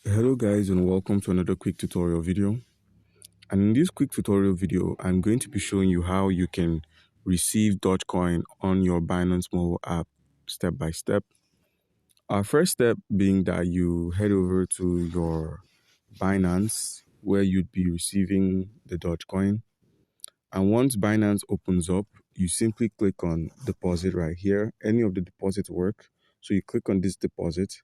Hello guys, and welcome to another quick tutorial video. And in this quick tutorial video, I'm going to be showing you how you can receive Dogecoin on your Binance mobile app step by step. Our first step being that you head over to your Binance where you'd be receiving the Dogecoin. And once Binance opens up, you simply click on deposit right here. Any of the deposits work. So you click on this deposit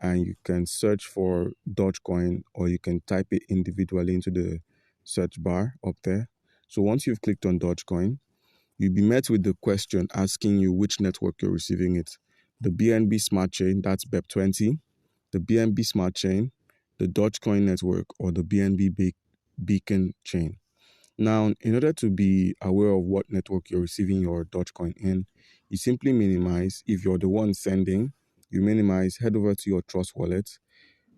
and you can search for Dogecoin, or you can type it individually into the search bar up there. So once you've clicked on Dogecoin, you'll be met with the question asking you which network you're receiving it. The BNB Smart Chain, that's BEP20, the BNB Smart Chain, the Dogecoin network, or the BNB Beacon Chain. Now, in order to be aware of what network you're receiving your Dogecoin in, you simply minimize. If you're the one sending, you minimize, head over to your Trust wallet.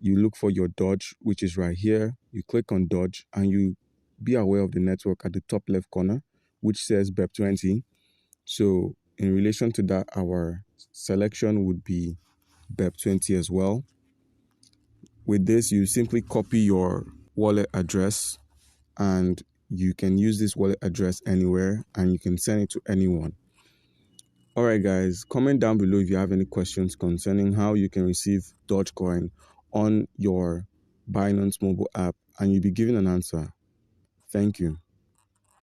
You look for your Doge, which is right here. You click on Doge and you be aware of the network at the top left corner, which says BEP20. So in relation to that, our selection would be BEP20 as well. With this, you simply copy your wallet address, and you can use this wallet address anywhere and you can send it to anyone. Alright guys, comment down below if you have any questions concerning how you can receive Dogecoin on your Binance mobile app, and you'll be given an answer. Thank you.